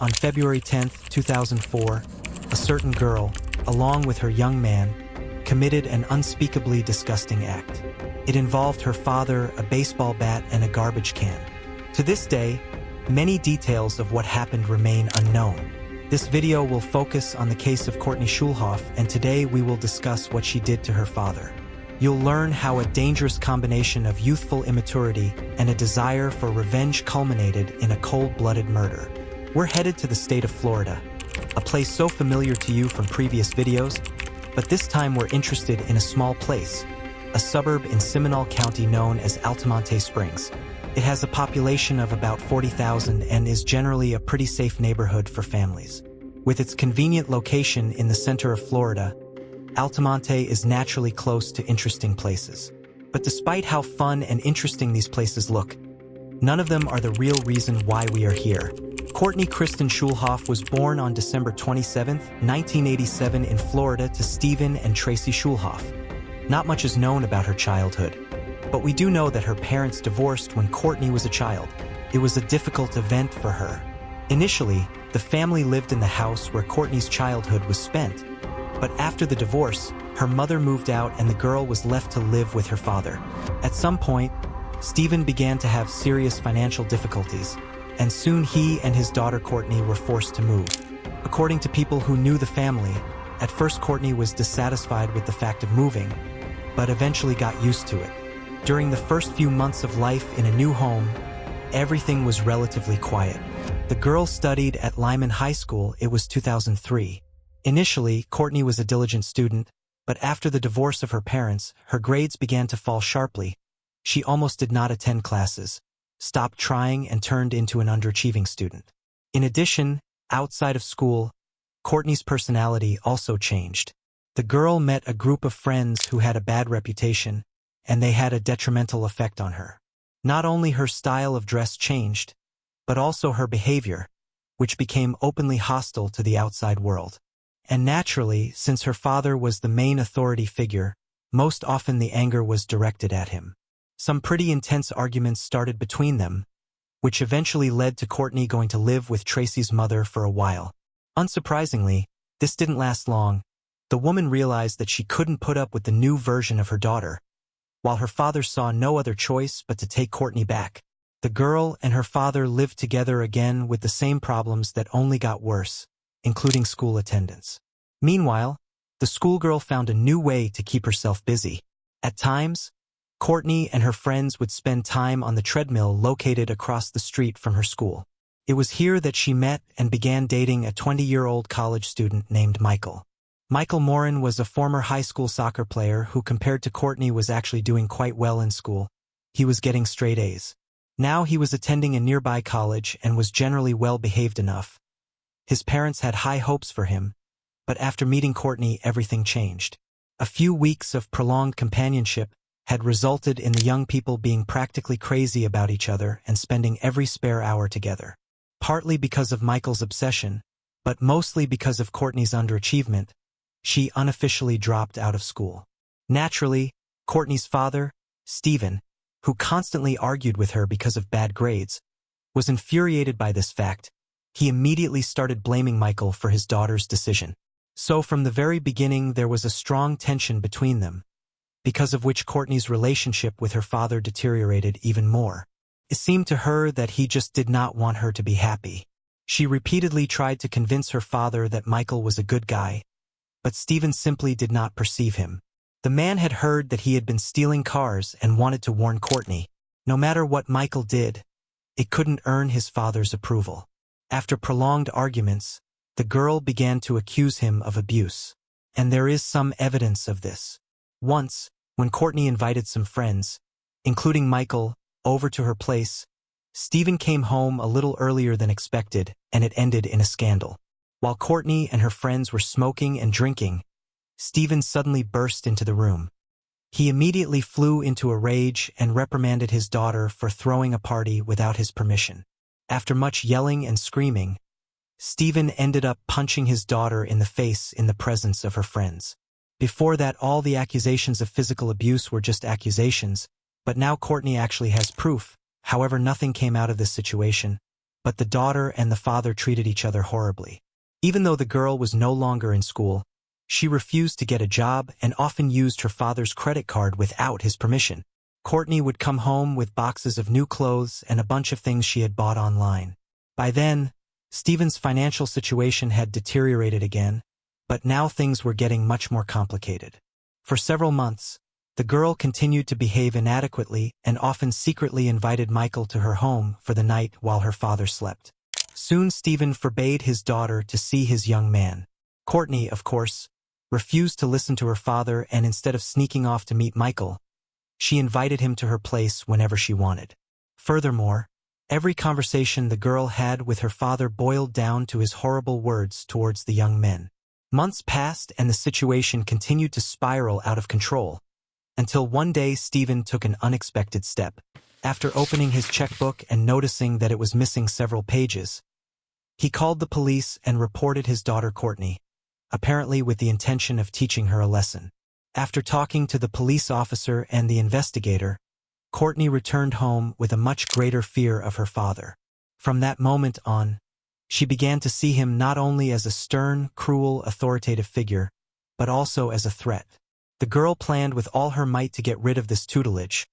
On February 10, 2004, a certain girl, along with her young man, committed an unspeakably disgusting act. It involved her father, a baseball bat, and a garbage can. To this day, many details of what happened remain unknown. This video will focus on the case of Courtney Schulhoff, and today we will discuss what she did to her father. You'll learn how a dangerous combination of youthful immaturity and a desire for revenge culminated in a cold-blooded murder. We're headed to the state of Florida, a place so familiar to you from previous videos, but this time we're interested in a small place, a suburb in Seminole County known as Altamonte Springs. It has a population of about 40,000 and is generally a pretty safe neighborhood for families. With its convenient location in the center of Florida, Altamonte is naturally close to interesting places. But despite how fun and interesting these places look, none of them are the real reason why we are here. Courtney Kristen Schulhoff was born on December 27, 1987 in Florida to Stephen and Tracy Schulhoff. Not much is known about her childhood, but we do know that her parents divorced when Courtney was a child. It was a difficult event for her. Initially, the family lived in the house where Courtney's childhood was spent, but after the divorce, her mother moved out and the girl was left to live with her father. At some point, Stephen began to have serious financial difficulties, and soon he and his daughter Courtney were forced to move. According to people who knew the family, at first Courtney was dissatisfied with the fact of moving, but eventually got used to it. During the first few months of life in a new home, everything was relatively quiet. The girl studied at Lyman High School. It was 2003. Initially, Courtney was a diligent student, but after the divorce of her parents, her grades began to fall sharply. She almost did not attend classes, stopped trying, and turned into an underachieving student. In addition, outside of school, Courtney's personality also changed. The girl met a group of friends who had a bad reputation, and they had a detrimental effect on her. Not only her style of dress changed, but also her behavior, which became openly hostile to the outside world. And naturally, since her father was the main authority figure, most often the anger was directed at him. Some pretty intense arguments started between them, which eventually led to Courtney going to live with Tracy's mother for a while. Unsurprisingly, this didn't last long. The woman realized that she couldn't put up with the new version of her daughter, while her father saw no other choice but to take Courtney back. The girl and her father lived together again with the same problems that only got worse, including school attendance. Meanwhile, the schoolgirl found a new way to keep herself busy. At times, Courtney and her friends would spend time on the treadmill located across the street from her school. It was here that she met and began dating a 20-year-old college student named Michael. Michael Morin was a former high school soccer player who, compared to Courtney, was actually doing quite well in school. He was getting straight A's. Now he was attending a nearby college and was generally well-behaved enough. His parents had high hopes for him, but after meeting Courtney, everything changed. A few weeks of prolonged companionship had resulted in the young people being practically crazy about each other and spending every spare hour together. Partly because of Michael's obsession, but mostly because of Courtney's underachievement, she unofficially dropped out of school. Naturally, Courtney's father, Stephen, who constantly argued with her because of bad grades, was infuriated by this fact. He immediately started blaming Michael for his daughter's decision. So from the very beginning there was a strong tension between them, because of which Courtney's relationship with her father deteriorated even more. It seemed to her that he just did not want her to be happy. She repeatedly tried to convince her father that Michael was a good guy, but Stephen simply did not perceive him. The man had heard that he had been stealing cars and wanted to warn Courtney. No matter what Michael did, it couldn't earn his father's approval. After prolonged arguments, the girl began to accuse him of abuse. And there is some evidence of this. Once, when Courtney invited some friends, including Michael, over to her place, Stephen came home a little earlier than expected, and it ended in a scandal. While Courtney and her friends were smoking and drinking, Stephen suddenly burst into the room. He immediately flew into a rage and reprimanded his daughter for throwing a party without his permission. After much yelling and screaming, Stephen ended up punching his daughter in the face in the presence of her friends. Before that, all the accusations of physical abuse were just accusations, but now Courtney actually has proof. However, nothing came out of this situation. but the daughter and the father treated each other horribly. Even though the girl was no longer in school, she refused to get a job and often used her father's credit card without his permission. Courtney would come home with boxes of new clothes and a bunch of things she had bought online. By then, Stephen's financial situation had deteriorated again, but now things were getting much more complicated. For several months, the girl continued to behave inadequately and often secretly invited Michael to her home for the night while her father slept. Soon Stephen forbade his daughter to see his young man. Courtney, of course, refused to listen to her father, and instead of sneaking off to meet Michael, she invited him to her place whenever she wanted. Furthermore, every conversation the girl had with her father boiled down to his horrible words towards the young men. Months passed and the situation continued to spiral out of control, until one day Stephen took an unexpected step. After opening his checkbook and noticing that it was missing several pages, he called the police and reported his daughter Courtney, apparently with the intention of teaching her a lesson. After talking to the police officer and the investigator, Courtney returned home with a much greater fear of her father. From that moment on, she began to see him not only as a stern, cruel, authoritative figure, but also as a threat. The girl planned with all her might to get rid of this tutelage,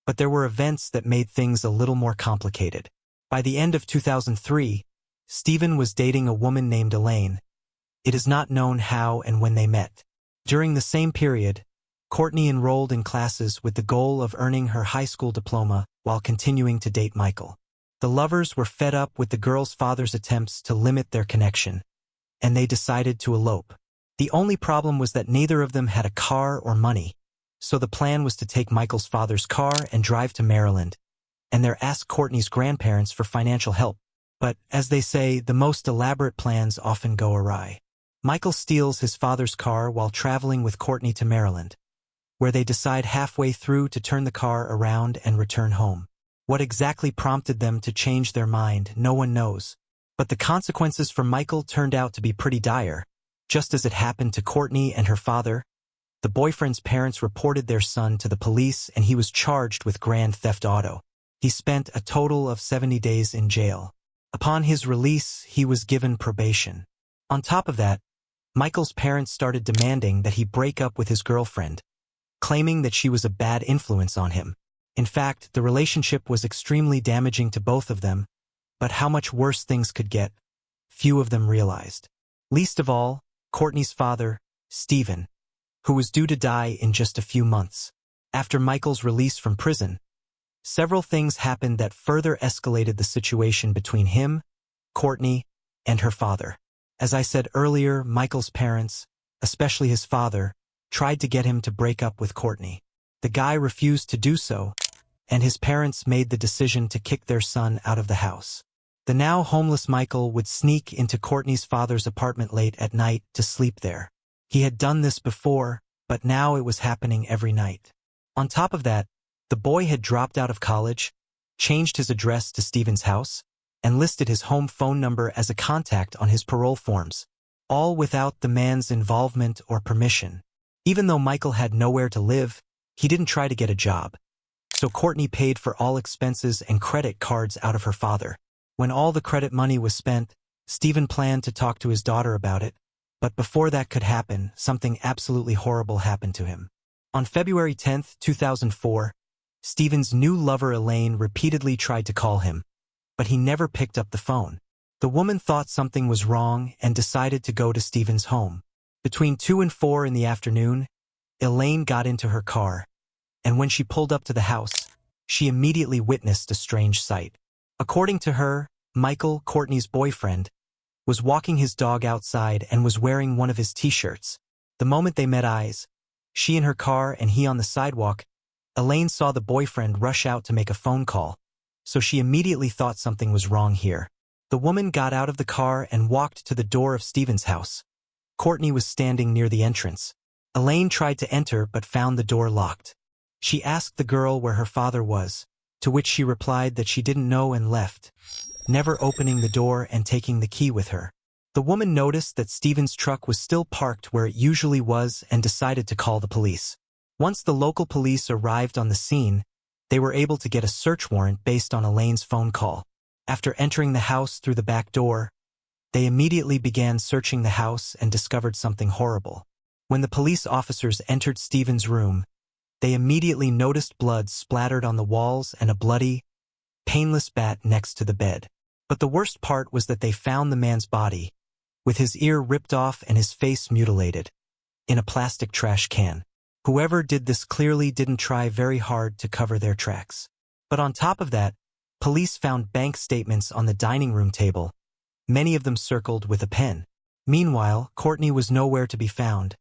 but there were events that made things a little more complicated. By the end of 2003, Stephen was dating a woman named Elaine. It is not known how and when they met. During the same period, Courtney enrolled in classes with the goal of earning her high school diploma while continuing to date Michael. The lovers were fed up with the girl's father's attempts to limit their connection, and they decided to elope. The only problem was that neither of them had a car or money, so the plan was to take Michael's father's car and drive to Maryland, and there ask Courtney's grandparents for financial help. But, as they say, the most elaborate plans often go awry. Michael steals his father's car while traveling with Courtney to Maryland, where they decide halfway through to turn the car around and return home. What exactly prompted them to change their mind, no one knows. But the consequences for Michael turned out to be pretty dire. Just as it happened to Courtney and her father, the boyfriend's parents reported their son to the police and he was charged with grand theft auto. He spent a total of 70 days in jail. Upon his release, he was given probation. On top of that, Michael's parents started demanding that he break up with his girlfriend, claiming that she was a bad influence on him. In fact, the relationship was extremely damaging to both of them, but how much worse things could get, few of them realized. Least of all, Courtney's father, Stephen, who was due to die in just a few months. After Michael's release from prison, several things happened that further escalated the situation between him, Courtney, and her father. As I said earlier, Michael's parents, especially his father, tried to get him to break up with Courtney. The guy refused to do so, and his parents made the decision to kick their son out of the house. The now homeless Michael would sneak into Courtney's father's apartment late at night to sleep there. He had done this before, but now it was happening every night. On top of that, the boy had dropped out of college, changed his address to Stephen's house, and listed his home phone number as a contact on his parole forms, all without the man's involvement or permission. Even though Michael had nowhere to live, he didn't try to get a job. So Courtney paid for all expenses and credit cards out of her father. When all the credit money was spent, Stephen planned to talk to his daughter about it, but before that could happen, something absolutely horrible happened to him. On February 10, 2004, Stephen's new lover Elaine repeatedly tried to call him, but he never picked up the phone. The woman thought something was wrong and decided to go to Stephen's home. Between 2 and 4 in the afternoon, Elaine got into her car, and when she pulled up to the house, she immediately witnessed a strange sight. According to her, Michael, Courtney's boyfriend, was walking his dog outside and was wearing one of his t-shirts. The moment they met eyes, she in her car and he on the sidewalk, Elaine saw the boyfriend rush out to make a phone call, so she immediately thought something was wrong here. The woman got out of the car and walked to the door of Stephen's house. Courtney was standing near the entrance. Elaine tried to enter but found the door locked. She asked the girl where her father was, to which she replied that she didn't know and left, never opening the door and taking the key with her. The woman noticed that Stephen's truck was still parked where it usually was and decided to call the police. Once the local police arrived on the scene, they were able to get a search warrant based on Elaine's phone call. After entering the house through the back door, they immediately began searching the house and discovered something horrible. When the police officers entered Stephen's room, they immediately noticed blood splattered on the walls and a bloody, painless bat next to the bed. But the worst part was that they found the man's body, with his ear ripped off and his face mutilated, in a plastic trash can. Whoever did this clearly didn't try very hard to cover their tracks. But on top of that, police found bank statements on the dining room table, many of them circled with a pen. Meanwhile, Courtney was nowhere to be found.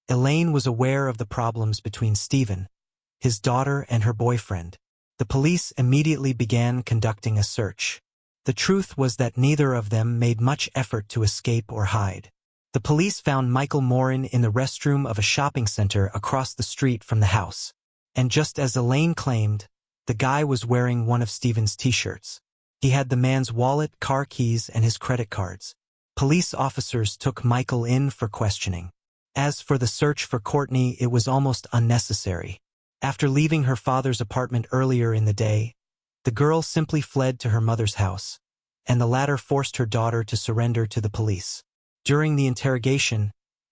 Elaine was aware of the problems between Stephen, his daughter, and her boyfriend. The police immediately began conducting a search. The truth was that neither of them made much effort to escape or hide. The police found Michael Morin in the restroom of a shopping center across the street from the house. And just as Elaine claimed, the guy was wearing one of Stephen's t-shirts. He had the man's wallet, car keys, and his credit cards. Police officers took Michael in for questioning. As for the search for Courtney, it was almost unnecessary. After leaving her father's apartment earlier in the day, the girl simply fled to her mother's house, and the latter forced her daughter to surrender to the police. During the interrogation,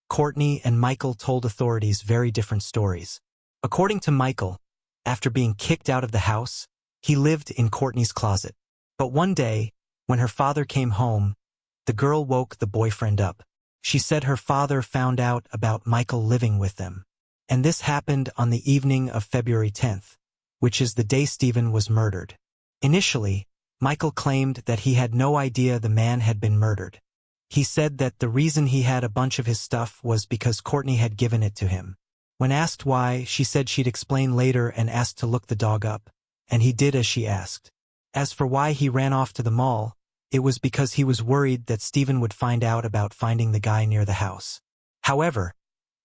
Courtney and Michael told authorities very different stories. According to Michael, after being kicked out of the house, he lived in Courtney's closet. But one day, when her father came home, the girl woke the boyfriend up. She said her father found out about Michael living with them. And this happened on the evening of February 10th, which is the day Stephen was murdered. Initially, Michael claimed that he had no idea the man had been murdered. He said that the reason he had a bunch of his stuff was because Courtney had given it to him. When asked why, she said she'd explain later and asked to look the dog up, and he did as she asked. As for why he ran off to the mall, it was because he was worried that Stephen would find out about finding the guy near the house. However,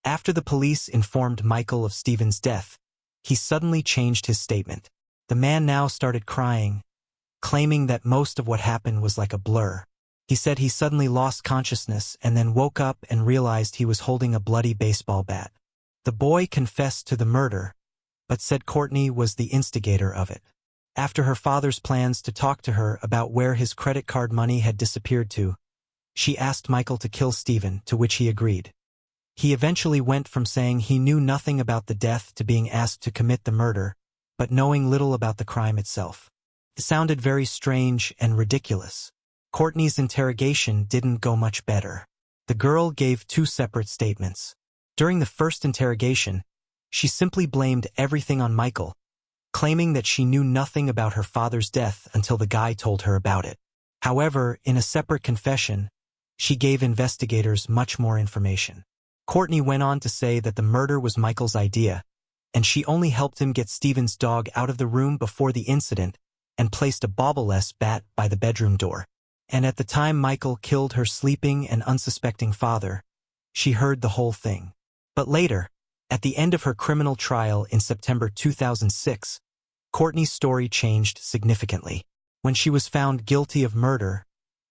after the police informed Michael of Stephen's death, he suddenly changed his statement. The man now started crying, claiming that most of what happened was like a blur. He said he suddenly lost consciousness and then woke up and realized he was holding a bloody baseball bat. The boy confessed to the murder, but said Courtney was the instigator of it. After her father's plans to talk to her about where his credit card money had disappeared to, she asked Michael to kill Stephen, to which he agreed. He eventually went from saying he knew nothing about the death to being asked to commit the murder, but knowing little about the crime itself. It sounded very strange and ridiculous. Courtney's interrogation didn't go much better. The girl gave two separate statements. During the first interrogation, she simply blamed everything on Michael, claiming that she knew nothing about her father's death until the guy told her about it. However, in a separate confession, she gave investigators much more information. Courtney went on to say that the murder was Michael's idea, and she only helped him get Stephen's dog out of the room before the incident and placed a bobbleless bat by the bedroom door. And at the time Michael killed her sleeping and unsuspecting father, she heard the whole thing. But later, at the end of her criminal trial in September 2006, Courtney's story changed significantly. When she was found guilty of murder,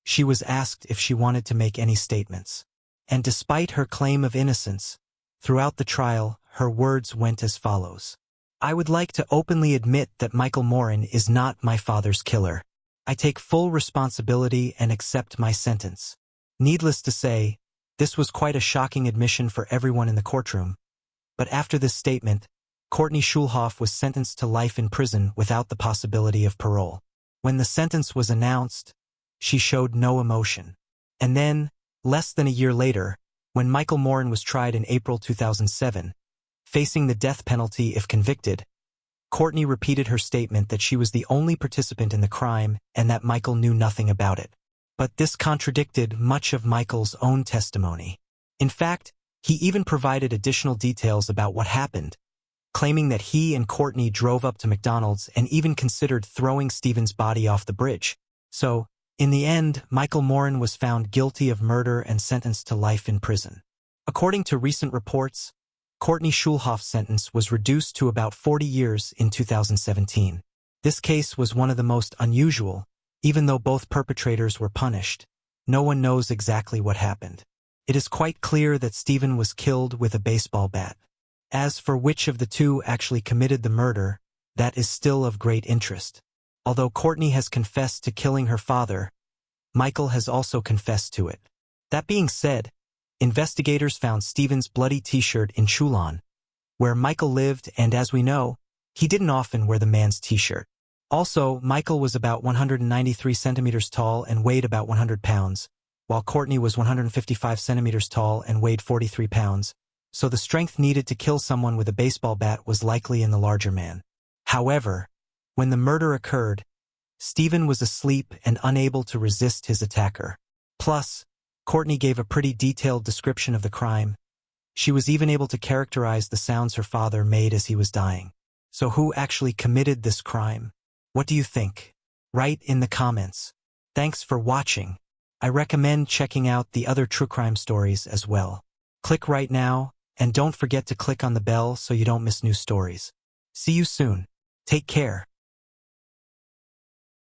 she was asked if she wanted to make any statements. And despite her claim of innocence, throughout the trial, her words went as follows. "I would like to openly admit that Michael Morin is not my father's killer. I take full responsibility and accept my sentence." Needless to say, this was quite a shocking admission for everyone in the courtroom. But after this statement, Courtney Schulhoff was sentenced to life in prison without the possibility of parole. When the sentence was announced, she showed no emotion. And then, less than a year later, when Michael Morin was tried in April 2007, facing the death penalty if convicted, Courtney repeated her statement that she was the only participant in the crime and that Michael knew nothing about it. But this contradicted much of Michael's own testimony. In fact, he even provided additional details about what happened, claiming that he and Courtney drove up to McDonald's and even considered throwing Stephen's body off the bridge. So, in the end, Michael Morin was found guilty of murder and sentenced to life in prison. According to recent reports, Courtney Schulhoff's sentence was reduced to about 40 years in 2017. This case was one of the most unusual, even though both perpetrators were punished. No one knows exactly what happened. It is quite clear that Stephen was killed with a baseball bat. As for which of the two actually committed the murder, that is still of great interest. Although Courtney has confessed to killing her father, Michael has also confessed to it. That being said, investigators found Stephen's bloody t-shirt in Chulon, where Michael lived, and as we know, he didn't often wear the man's t-shirt. Also, Michael was about 193 centimeters tall and weighed about 100 pounds, while Courtney was 155 centimeters tall and weighed 43 pounds, so the strength needed to kill someone with a baseball bat was likely in the larger man. However, when the murder occurred, Stephen was asleep and unable to resist his attacker. Plus, Courtney gave a pretty detailed description of the crime. She was even able to characterize the sounds her father made as he was dying. So who actually committed this crime? What do you think? Write in the comments. Thanks for watching. I recommend checking out the other true crime stories as well. Click right now, and don't forget to click on the bell so you don't miss new stories. See you soon. Take care.